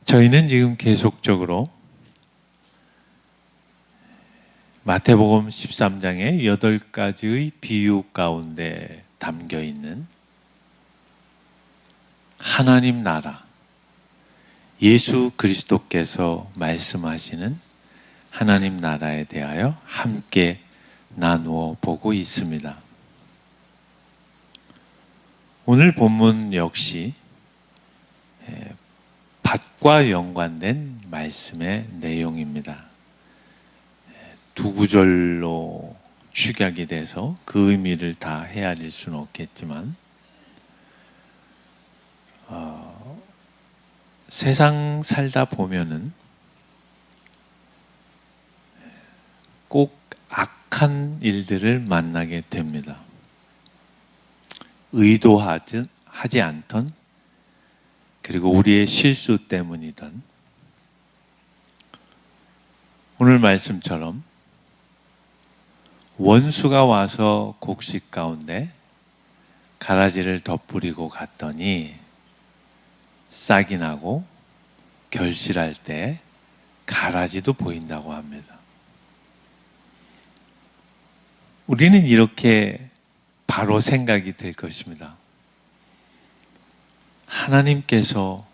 저희는 지금 계속적으로 마태복음 13장의 8가지의 비유 가운데 담겨 있는 하나님 나라, 예수 그리스도께서 말씀하시는 하나님 나라에 대하여 함께 나누어 보고 있습니다. 오늘 본문 역시 밭과 연관된 말씀의 내용입니다. 두 구절로 축약이 돼서 그 의미를 다 헤아릴 수는 없겠지만 세상 살다 보면은 꼭 악한 일들을 만나게 됩니다. 의도하지 않던, 그리고 우리의 실수 때문이던, 오늘 말씀처럼 원수가 와서 곡식 가운데 가라지를 덧뿌리고 갔더니 싹이 나고 결실할 때 가라지도 보인다고 합니다. 우리는 이렇게 바로 생각이 들 것입니다. 하나님께서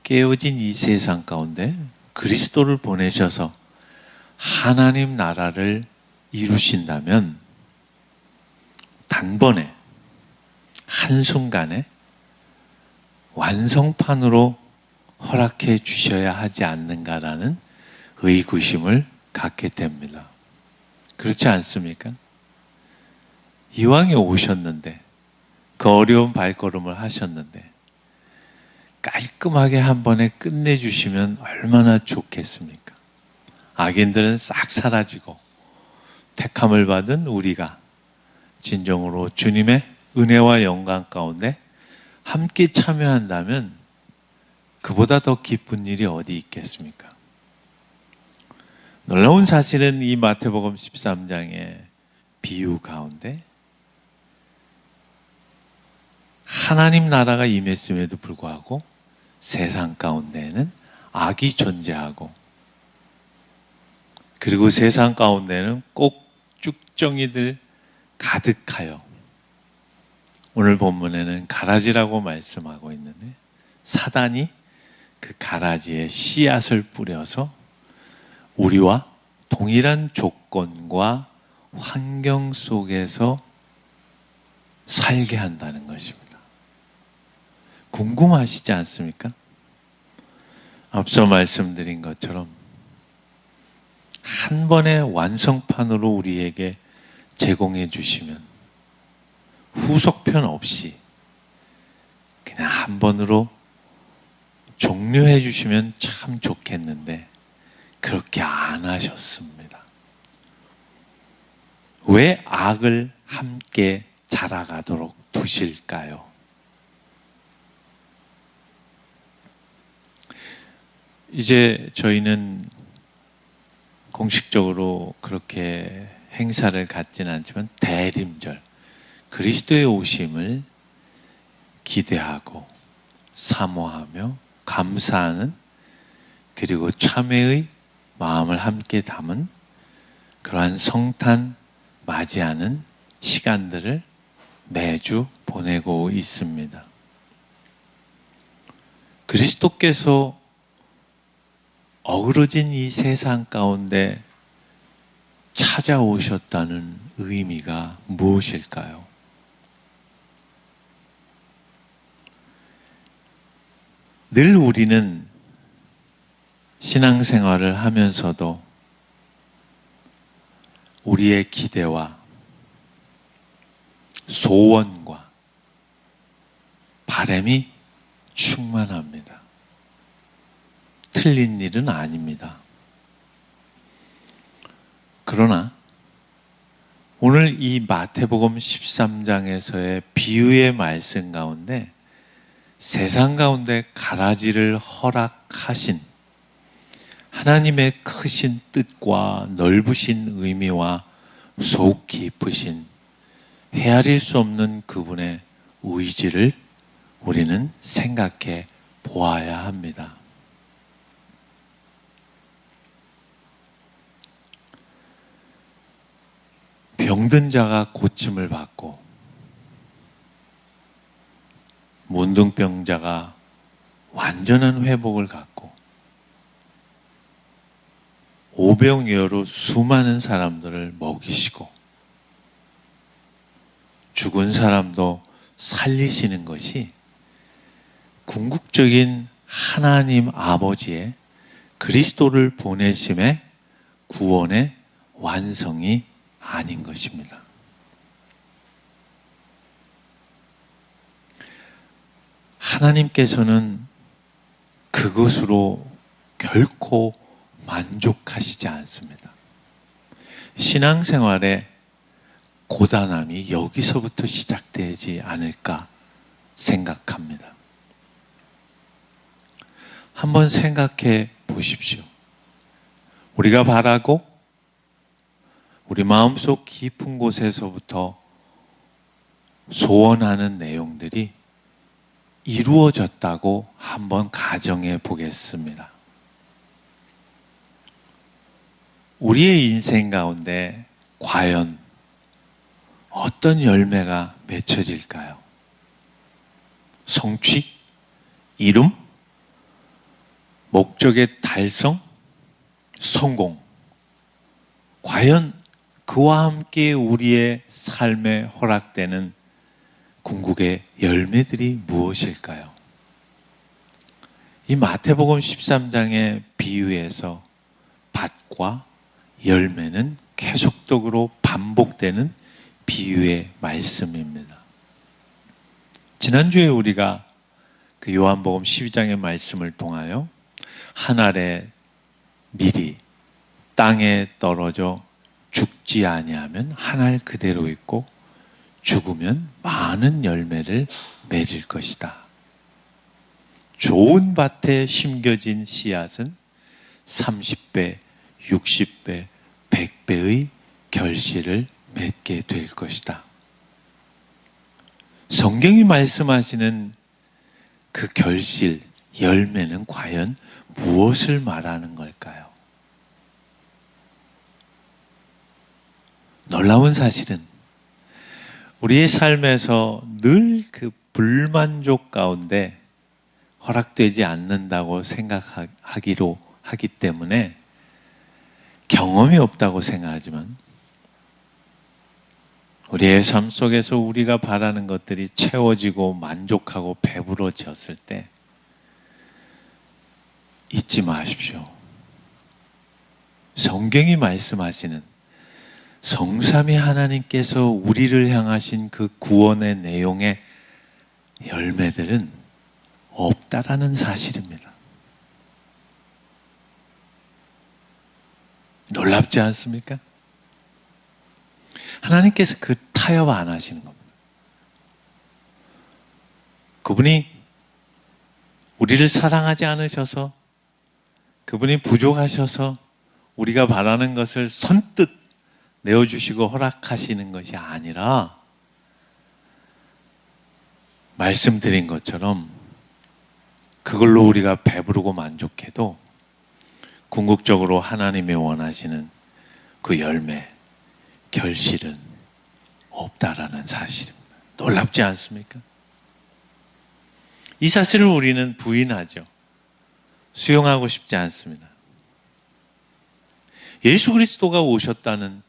깨어진 이 세상 가운데 그리스도를 보내셔서 하나님 나라를 이루신다면 단번에, 한순간에 완성판으로 허락해 주셔야 하지 않는가라는 의구심을 갖게 됩니다. 그렇지 않습니까? 이왕에 오셨는데, 그 어려운 발걸음을 하셨는데 깔끔하게 한 번에 끝내주시면 얼마나 좋겠습니까? 악인들은 싹 사라지고 택함을 받은 우리가 진정으로 주님의 은혜와 영광 가운데 함께 참여한다면 그보다 더 기쁜 일이 어디 있겠습니까? 놀라운 사실은 이 마태복음 13장의 비유 가운데 하나님 나라가 임했음에도 불구하고 세상 가운데에는 악이 존재하고, 그리고 세상 가운데는 꼭 쭉정이들 가득하여, 오늘 본문에는 가라지라고 말씀하고 있는데 사단이 그 가라지에 씨앗을 뿌려서 우리와 동일한 조건과 환경 속에서 살게 한다는 것입니다. 궁금하시지 않습니까? 앞서 말씀드린 것처럼 한 번의 완성판으로 우리에게 제공해 주시면 후속편 없이 그냥 한 번으로 종료해 주시면 참 좋겠는데 그렇게 안 하셨습니다. 왜 악을 함께 자라가도록 두실까요? 이제 저희는 공식적으로 그렇게 행사를 갖지는 않지만 대림절, 그리스도의 오심을 기대하고 사모하며 감사하는, 그리고 참회의 마음을 함께 담은 그러한 성탄 맞이하는 시간들을 매주 보내고 있습니다. 그리스도께서 어그러진 이 세상 가운데 찾아오셨다는 의미가 무엇일까요? 늘 우리는 신앙생활을 하면서도 우리의 기대와 소원과 바람이 충만합니다. 틀린 일은 아닙니다. 그러나 오늘 이 마태복음 13장에서의 비유의 말씀 가운데 세상 가운데 가라지를 허락하신 하나님의 크신 뜻과 넓으신 의미와 속 깊으신 헤아릴 수 없는 그분의 의지를 우리는 생각해 보아야 합니다. 병든 자가 고침을 받고 문둥병자가 완전한 회복을 갖고 오병이어로 수많은 사람들을 먹이시고 죽은 사람도 살리시는 것이 궁극적인 하나님 아버지의 그리스도를 보내심의 구원의 완성이 아닌 것입니다. 하나님께서는 그것으로 결코 만족하시지 않습니다. 신앙생활의 고단함이 여기서부터 시작되지 않을까 생각합니다. 한번 생각해 보십시오. 우리가 바라고 우리 마음속 깊은 곳에서부터 소원하는 내용들이 이루어졌다고 한번 가정해 보겠습니다. 우리의 인생 가운데 과연 어떤 열매가 맺혀질까요? 성취? 이룸? 목적의 달성? 성공? 과연 그와 함께 우리의 삶에 허락되는 궁극의 열매들이 무엇일까요? 이 마태복음 13장의 비유에서 밭과 열매는 계속적으로 반복되는 비유의 말씀입니다. 지난주에 우리가 그 요한복음 12장의 말씀을 통하여 한 알의 밀이 땅에 떨어져 죽지 아니하면 한 알 그대로 있고 죽으면 많은 열매를 맺을 것이다. 좋은 밭에 심겨진 씨앗은 30배, 60배, 100배의 결실을 맺게 될 것이다. 성경이 말씀하시는 그 결실, 열매는 과연 무엇을 말하는 걸까요? 놀라운 사실은 우리의 삶에서 늘 그 불만족 가운데 허락되지 않는다고 생각하기로 하기 때문에 경험이 없다고 생각하지만 우리의 삶 속에서 우리가 바라는 것들이 채워지고 만족하고 배부러졌을 때 잊지 마십시오. 성경이 말씀하시는 성삼위 하나님께서 우리를 향하신 그 구원의 내용의 열매들은 없다라는 사실입니다. 놀랍지 않습니까? 하나님께서 그 타협 안 하시는 겁니다. 그분이 우리를 사랑하지 않으셔서 그분이 부족하셔서 우리가 바라는 것을 선뜻 내어주시고 허락하시는 것이 아니라 말씀드린 것처럼 그걸로 우리가 배부르고 만족해도 궁극적으로 하나님이 원하시는 그 열매, 결실은 없다라는 사실입니다. 놀랍지 않습니까? 이 사실을 우리는 부인하죠. 수용하고 싶지 않습니다. 예수 그리스도가 오셨다는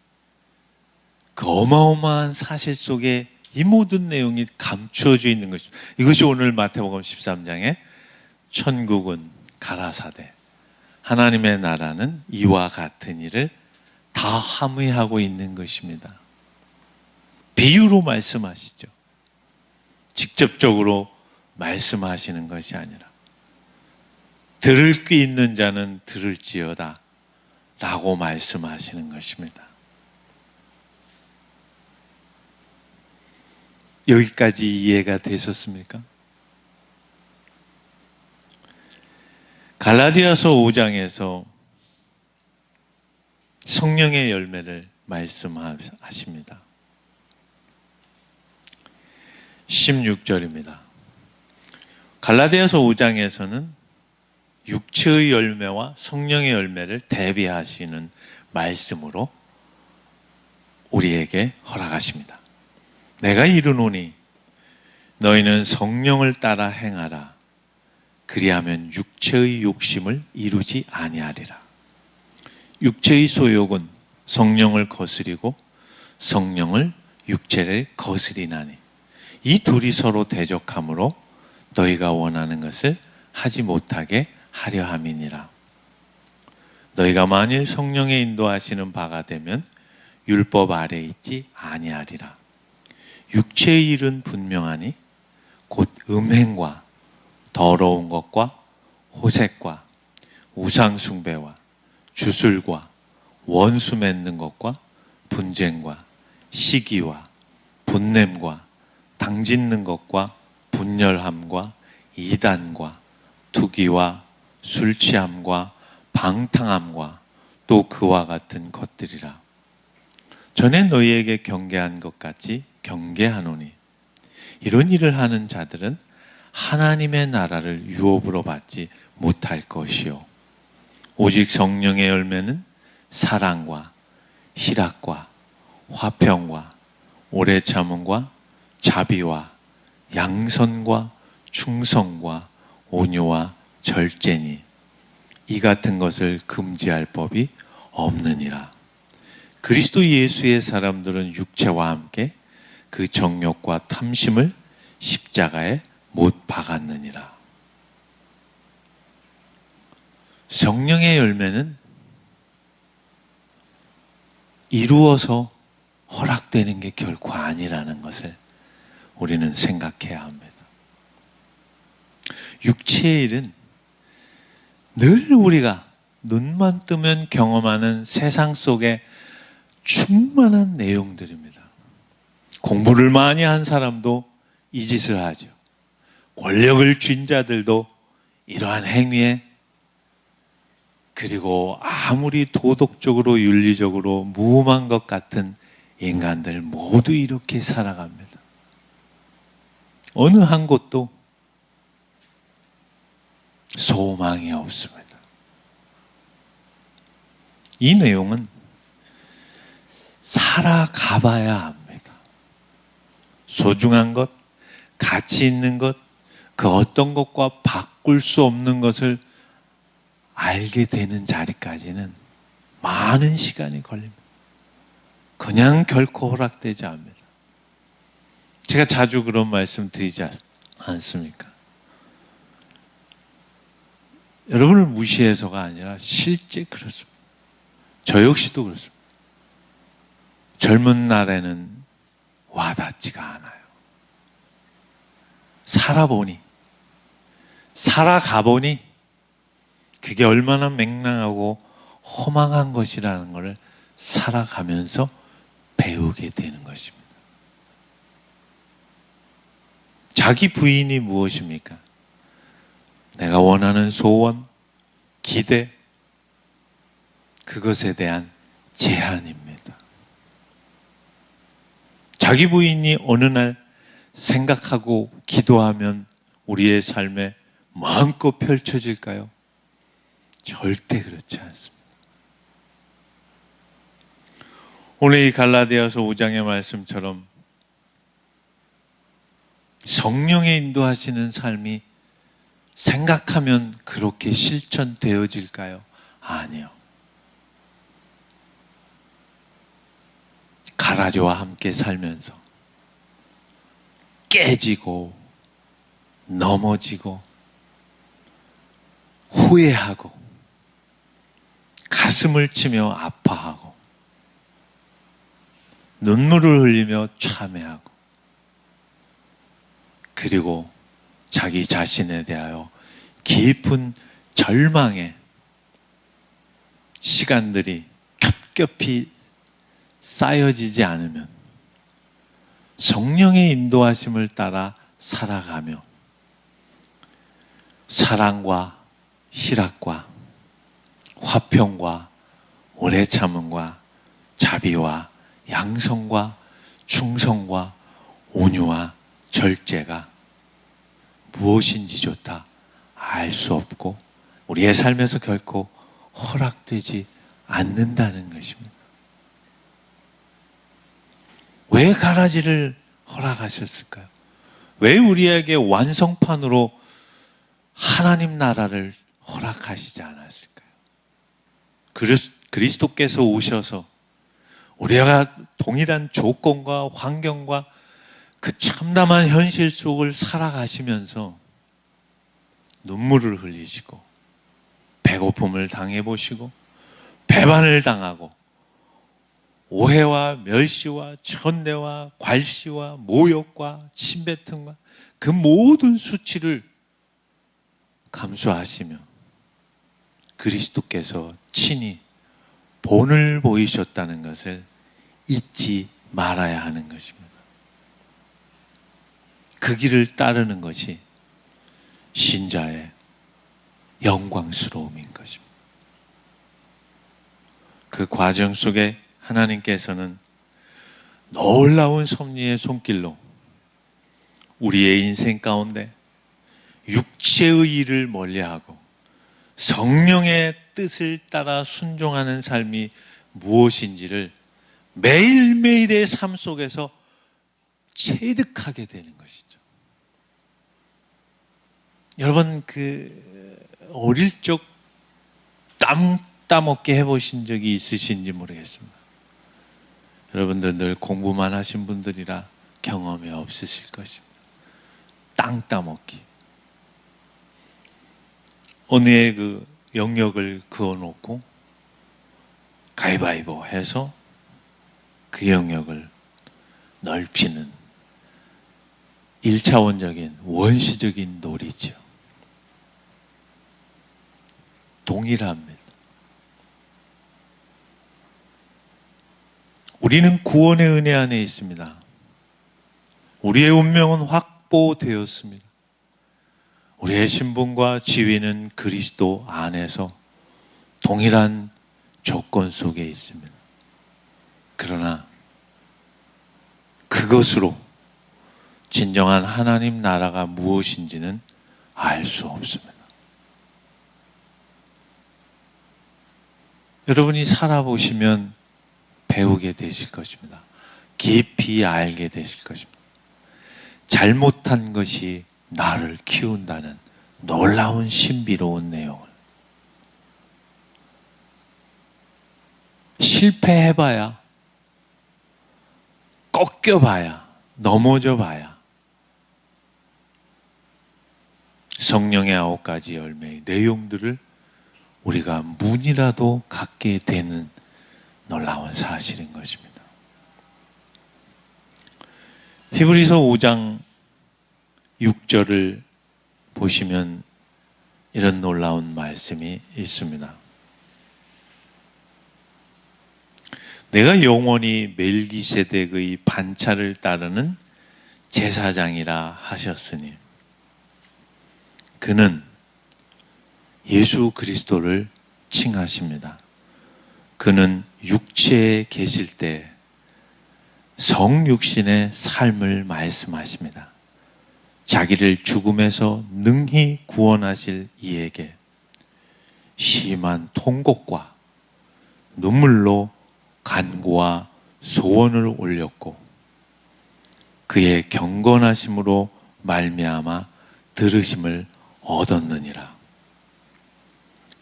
그 어마어마한 사실 속에 이 모든 내용이 감추어져 있는 것입니다. 이것이 오늘 마태복음 13장에 천국은 가라사대 하나님의 나라는 이와 같은 일을 다 함의하고 있는 것입니다. 비유로 말씀하시죠. 직접적으로 말씀하시는 것이 아니라 들을 귀 있는 자는 들을지어다 라고 말씀하시는 것입니다. 여기까지 이해가 되셨습니까? 갈라디아서 5장에서 성령의 열매를 말씀하십니다. 16절입니다. 갈라디아서 5장에서는 육체의 열매와 성령의 열매를 대비하시는 말씀으로 우리에게 허락하십니다. 내가 이르노니 너희는 성령을 따라 행하라. 그리하면 육체의 욕심을 이루지 아니하리라. 육체의 소욕은 성령을 거스리고 성령을 육체를 거스리나니 이 둘이 서로 대적하므로 너희가 원하는 것을 하지 못하게 하려 함이니라. 너희가 만일 성령의 인도하시는 바가 되면 율법 아래 있지 아니하리라. 육체의 일은 분명하니 곧 음행과 더러운 것과 호색과 우상숭배와 주술과 원수 맺는 것과 분쟁과 시기와 분냄과 당짓는 것과 분열함과 이단과 투기와 술취함과 방탕함과 또 그와 같은 것들이라. 전에 너희에게 경계한 것 같이 경계하노니 이런 일을 하는 자들은 하나님의 나라를 유업으로 받지 못할 것이요 오직 성령의 열매는 사랑과 희락과 화평과 오래 참음과 자비와 양선과 충성과 온유와 절제니 이 같은 것을 금지할 법이 없느니라. 그리스도 예수의 사람들은 육체와 함께 그 정욕과 탐심을 십자가에 못 박았느니라. 성령의 열매는 이루어서 허락되는 게 결코 아니라는 것을 우리는 생각해야 합니다. 육체의 일은 늘 우리가 눈만 뜨면 경험하는 세상 속에 충만한 내용들입니다. 공부를 많이 한 사람도 이 짓을 하죠. 권력을 쥔 자들도 이러한 행위에, 그리고 아무리 도덕적으로 윤리적으로 무음한 것 같은 인간들 모두 이렇게 살아갑니다. 어느 한 곳도 소망이 없습니다. 이 내용은 살아가봐야 합니다. 소중한 것, 가치 있는 것, 그 어떤 것과 바꿀 수 없는 것을 알게 되는 자리까지는 많은 시간이 걸립니다. 그냥 결코 허락되지 않습니다. 제가 자주 그런 말씀 드리지 않습니까? 여러분을 무시해서가 아니라 실제 그렇습니다. 저 역시도 그렇습니다. 젊은 날에는 와닿지가 않아요. 살아보니, 살아가보니 그게 얼마나 맹랑하고 허망한 것이라는 것을 살아가면서 배우게 되는 것입니다. 자기 부인이 무엇입니까? 내가 원하는 소원, 기대, 그것에 대한 제한입니다. 자기 부인이 어느 날 생각하고 기도하면 우리의 삶에 마음껏 펼쳐질까요? 절대 그렇지 않습니다. 오늘 이 갈라디아서 5장의 말씀처럼 성령의 인도하시는 삶이 생각하면 그렇게 실천되어질까요? 아니요. 가라지와 함께 살면서 깨지고 넘어지고 후회하고 가슴을 치며 아파하고 눈물을 흘리며 참회하고 그리고 자기 자신에 대하여 깊은 절망의 시간들이 겹겹이 쌓여지지 않으면 성령의 인도하심을 따라 살아가며 사랑과 희락과 화평과 오래 참음과 자비와 양성과 충성과 온유와 절제가 무엇인지 좋다 알 수 없고 우리의 삶에서 결코 허락되지 않는다는 것입니다. 왜 가라지를 허락하셨을까요? 왜 우리에게 완성판으로 하나님 나라를 허락하시지 않았을까요? 그리스도께서 오셔서 우리가 동일한 조건과 환경과 그 참담한 현실 속을 살아가시면서 눈물을 흘리시고 배고픔을 당해보시고 배반을 당하고 오해와 멸시와 천대와 괄시와 모욕과 침뱉음과 그 모든 수치를 감수하시며 그리스도께서 친히 본을 보이셨다는 것을 잊지 말아야 하는 것입니다. 그 길을 따르는 것이 신자의 영광스러움인 것입니다. 그 과정 속에 하나님께서는 놀라운 섭리의 손길로 우리의 인생 가운데 육체의 일을 멀리하고 성령의 뜻을 따라 순종하는 삶이 무엇인지를 매일매일의 삶 속에서 체득하게 되는 것이죠. 여러분, 어릴 적 땀 따먹게 해보신 적이 있으신지 모르겠습니다. 여러분들 늘 공부만 하신 분들이라 경험이 없으실 것입니다. 땅 따먹기. 어느 의 그 영역을 그어놓고 가위바위보 해서 그 영역을 넓히는 1차원적인 원시적인 놀이죠. 동일합니다. 우리는 구원의 은혜 안에 있습니다. 우리의 운명은 확보되었습니다. 우리의 신분과 지위는 그리스도 안에서 동일한 조건 속에 있습니다. 그러나 그것으로 진정한 하나님 나라가 무엇인지는 알 수 없습니다. 여러분이 살아보시면 배우게 되실 것입니다. 깊이 알게 되실 것입니다. 잘못한 것이 나를 키운다는 놀라운 신비로운 내용을. 실패해봐야, 꺾여봐야, 넘어져봐야 성령의 9가지 열매의 내용들을 우리가 문이라도 갖게 되는 놀라운 사실인 것입니다. 히브리서 5장 6절을 보시면 이런 놀라운 말씀이 있습니다. 내가 영원히 멜기세덱의 반차를 따르는 제사장이라 하셨으니 그는 예수 그리스도를 칭하십니다. 그는 육체에 계실 때 성육신의 삶을 말씀하십니다. 자기를 죽음에서 능히 구원하실 이에게 심한 통곡과 눈물로 간구와 소원을 올렸고 그의 경건하심으로 말미암아 들으심을 얻었느니라.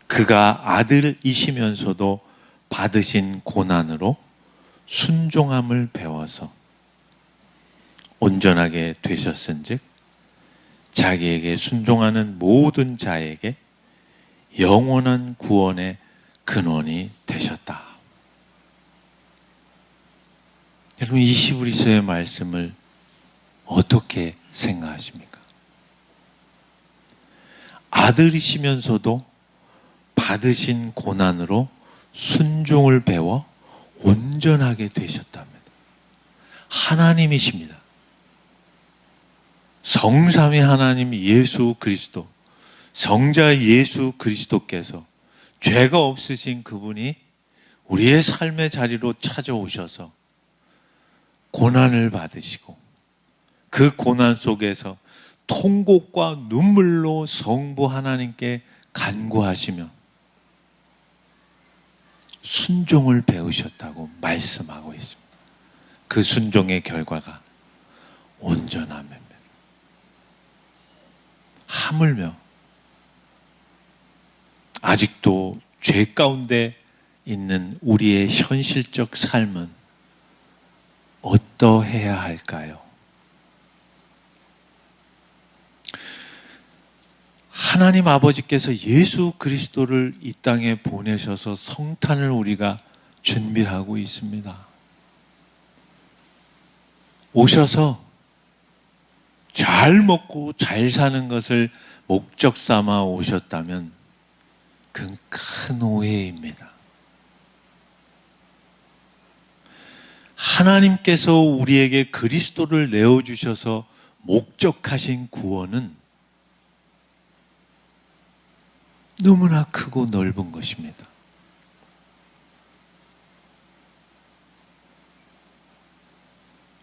그가 아들이시면서도 받으신 고난으로 순종함을 배워서 온전하게 되셨은즉 자기에게 순종하는 모든 자에게 영원한 구원의 근원이 되셨다. 여러분, 이 히브리서의 말씀을 어떻게 생각하십니까? 아들이시면서도 받으신 고난으로 순종을 배워 온전하게 되셨답니다. 하나님이십니다. 성삼위 하나님 예수 그리스도, 성자 예수 그리스도께서 죄가 없으신 그분이 우리의 삶의 자리로 찾아오셔서 고난을 받으시고 그 고난 속에서 통곡과 눈물로 성부 하나님께 간구하시며 순종을 배우셨다고 말씀하고 있습니다. 그 순종의 결과가 온전함입니다. 하물며 아직도 죄 가운데 있는 우리의 현실적 삶은 어떠해야 할까요? 하나님 아버지께서 예수 그리스도를 이 땅에 보내셔서 성탄을 우리가 준비하고 있습니다. 오셔서 잘 먹고 잘 사는 것을 목적 삼아 오셨다면 그건 큰 오해입니다. 하나님께서 우리에게 그리스도를 내어주셔서 목적하신 구원은 너무나 크고 넓은 것입니다.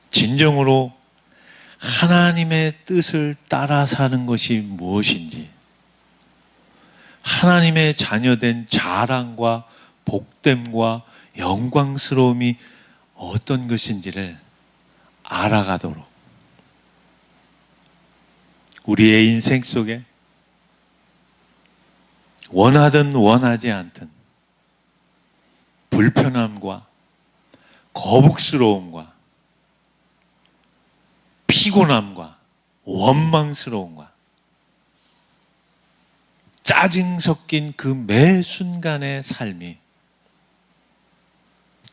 진정으로 하나님의 뜻을 따라 사는 것이 무엇인지, 하나님의 자녀된 자랑과 복됨과 영광스러움이 어떤 것인지를 알아가도록 우리의 인생 속에 원하든 원하지 않든 불편함과 거북스러움과 피곤함과 원망스러움과 짜증 섞인 그 매 순간의 삶이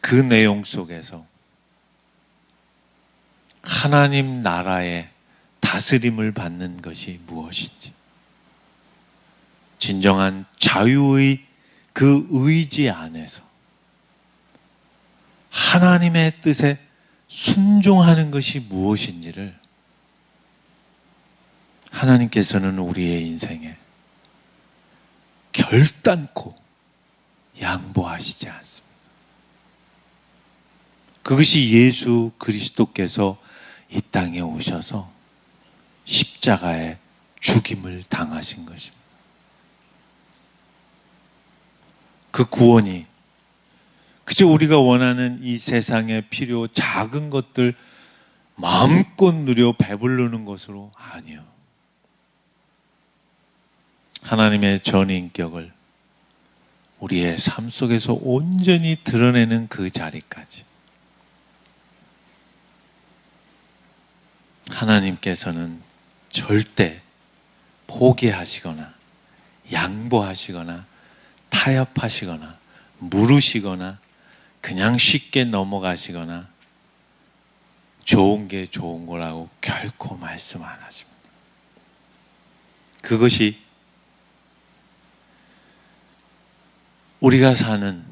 그 내용 속에서 하나님 나라의 다스림을 받는 것이 무엇인지, 진정한 자유의 그 의지 안에서 하나님의 뜻에 순종하는 것이 무엇인지를 하나님께서는 우리의 인생에 결단코 양보하시지 않습니다. 그것이 예수 그리스도께서 이 땅에 오셔서 십자가에 죽임을 당하신 것입니다. 그 구원이 그저 우리가 원하는 이 세상에 필요 작은 것들 마음껏 누려 배부르는 것으로 아니요. 하나님의 전인격을 우리의 삶 속에서 온전히 드러내는 그 자리까지 하나님께서는 절대 포기하시거나 양보하시거나 타협하시거나 물으시거나 그냥 쉽게 넘어가시거나 좋은 게 좋은 거라고 결코 말씀 안 하십니다. 그것이 우리가 사는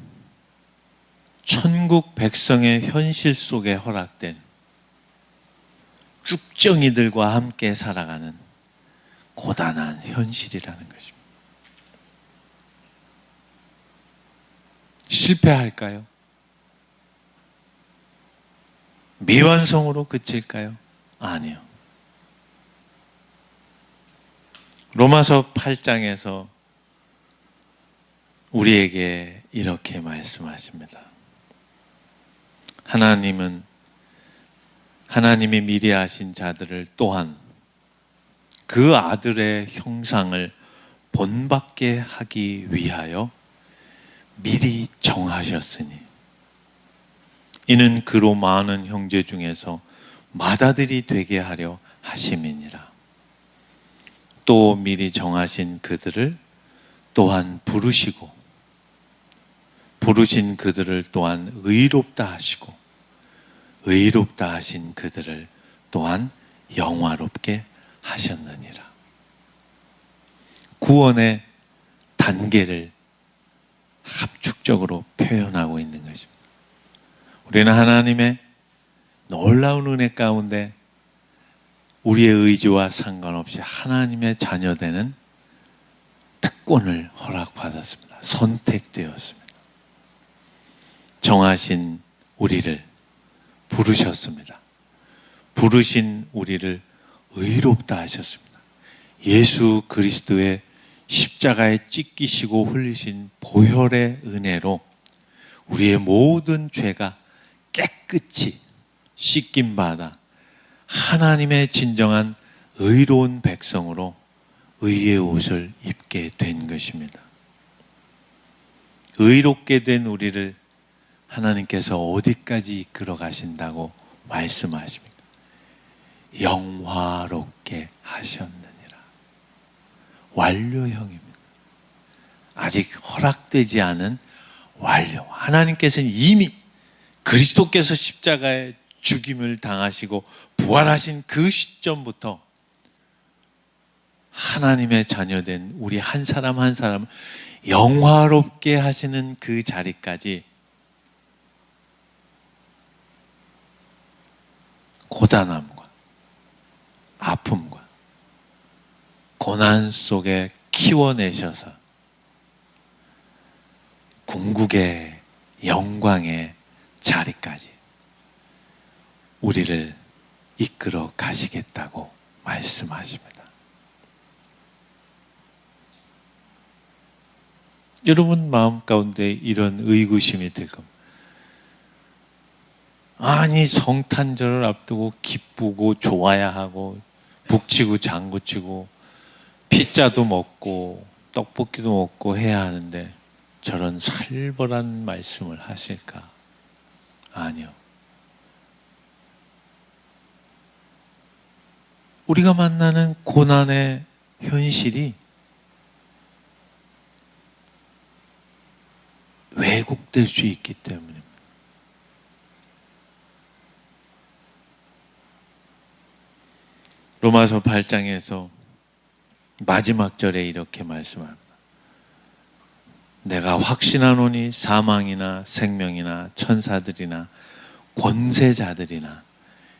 천국 백성의 현실 속에 허락된 쭉정이들과 함께 살아가는 고단한 현실이라는 것입니다. 실패할까요? 미완성으로 그칠까요? 아니요. 로마서 8장에서 우리에게 이렇게 말씀하십니다. 하나님이 미리 아신 자들을 또한 그 아들의 형상을 본받게 하기 위하여 미리 정하셨으니 이는 그로 많은 형제 중에서 맏아들이 되게 하려 하심이니라. 또 미리 정하신 그들을 또한 부르신 그들을 또한 의롭다 하시고 의롭다 하신 그들을 또한 영화롭게 하셨느니라. 구원의 단계를 합축적으로 표현하고 있는 것입니다. 우리는 하나님의 놀라운 은혜 가운데 우리의 의지와 상관없이 하나님의 자녀되는 특권을 허락받았습니다. 선택되었습니다. 정하신 우리를 부르셨습니다. 부르신 우리를 의롭다 하셨습니다. 예수 그리스도의 십자가에 찢기시고 흘리신 보혈의 은혜로 우리의 모든 죄가 깨끗이 씻김 받아 하나님의 진정한 의로운 백성으로 의의 옷을 입게 된 것입니다. 의롭게 된 우리를 하나님께서 어디까지 이끌어 가신다고 말씀하십니까? 영화롭게 하셨느니라. 완료형입니다. 아직 허락되지 않은 완료. 하나님께서는 이미 그리스도께서 십자가에 죽임을 당하시고 부활하신 그 시점부터 하나님의 자녀된 우리 한 사람 한 사람 영화롭게 하시는 그 자리까지 고단함과 아픔과 고난 속에 키워내셔서 궁극의 영광의 자리까지 우리를 이끌어 가시겠다고 말씀하십니다. 여러분 마음 가운데 이런 의구심이 들 겁니다. 아니 성탄절을 앞두고 기쁘고 좋아야 하고 북치고 장구치고 피자도 먹고 떡볶이도 먹고 해야 하는데 저런 살벌한 말씀을 하실까? 아니요. 우리가 만나는 고난의 현실이 왜곡될 수 있기 때문입니다. 로마서 8장에서 마지막 절에 이렇게 말씀합니다. 내가 확신하노니 사망이나 생명이나 천사들이나 권세자들이나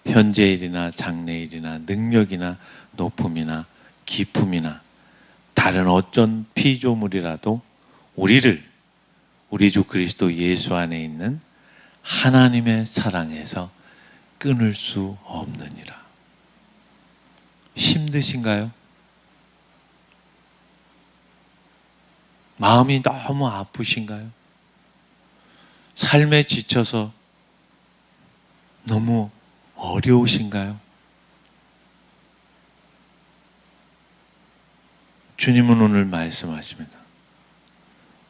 현재일이나 장래일이나 능력이나 높음이나 깊음이나 다른 어떤 피조물이라도 우리를 우리 주 그리스도 예수 안에 있는 하나님의 사랑에서 끊을 수 없느니라. 힘드신가요? 마음이 너무 아프신가요? 삶에 지쳐서 너무 어려우신가요? 주님은 오늘 말씀하십니다.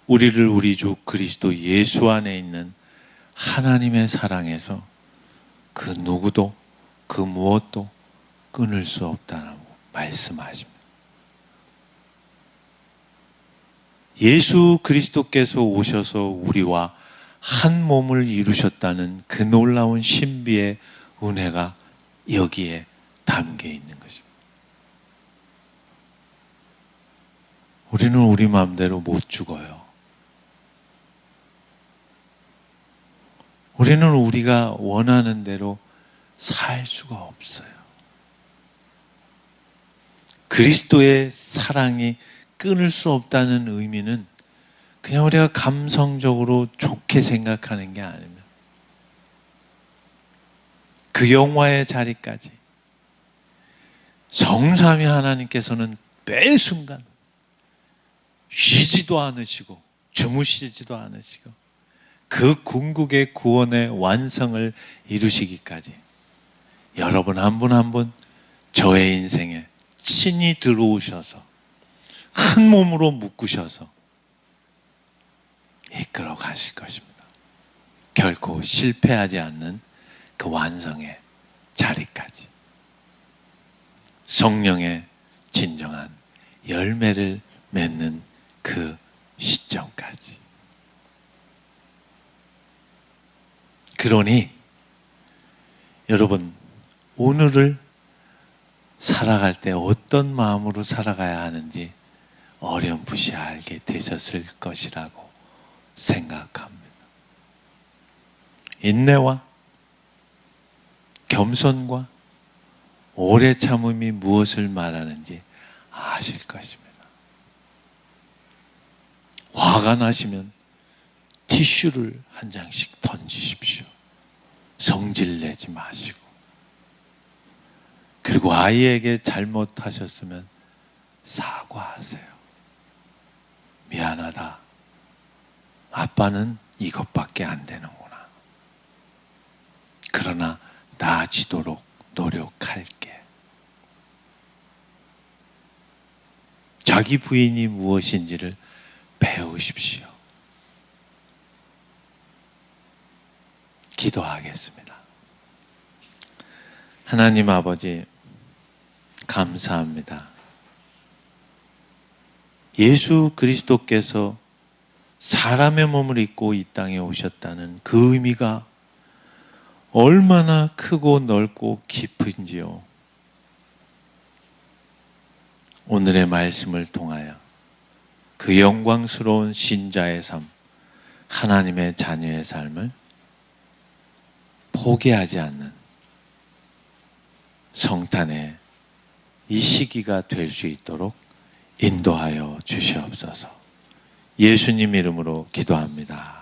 우리를 우리 주 그리스도 예수 안에 있는 하나님의 사랑에서 그 누구도 그 무엇도 끊을 수 없다고 말씀하십니다. 예수 그리스도께서 오셔서 우리와 한 몸을 이루셨다는 그 놀라운 신비의 은혜가 여기에 담겨 있는 것입니다. 우리는 우리 마음대로 못 죽어요. 우리는 우리가 원하는 대로 살 수가 없어요. 그리스도의 사랑이 끊을 수 없다는 의미는 그냥 우리가 감성적으로 좋게 생각하는 게 아닙니다. 그 영화의 자리까지 성삼위 하나님께서는 매 순간 쉬지도 않으시고 주무시지도 않으시고 그 궁극의 구원의 완성을 이루시기까지 여러분 한 분 한 분 저의 인생에 친히 들어오셔서 한 몸으로 묶으셔서 이끌어 가실 것입니다. 결코 실패하지 않는 그 완성의 자리까지 성령의 진정한 열매를 맺는 그 시점까지. 그러니 여러분 오늘을 살아갈 때 어떤 마음으로 살아가야 하는지 어렴풋이 알게 되셨을 것이라고 생각합니다. 인내와 겸손과 오래 참음이 무엇을 말하는지 아실 것입니다. 화가 나시면 티슈를 한 장씩 던지십시오. 성질 내지 마시고. 그리고 아이에게 잘못하셨으면 사과하세요. 미안하다. 아빠는 이것밖에 안 되는구나. 그러나 나아지도록 노력할게. 자기 부인이 무엇인지를 배우십시오. 기도하겠습니다. 하나님 아버지, 감사합니다. 예수 그리스도께서 사람의 몸을 입고 이 땅에 오셨다는 그 의미가 얼마나 크고 넓고 깊은지요. 오늘의 말씀을 통하여 그 영광스러운 신자의 삶, 하나님의 자녀의 삶을 포기하지 않는 성탄의 이 시기가 될 수 있도록 인도하여 주시옵소서. 예수님 이름으로 기도합니다.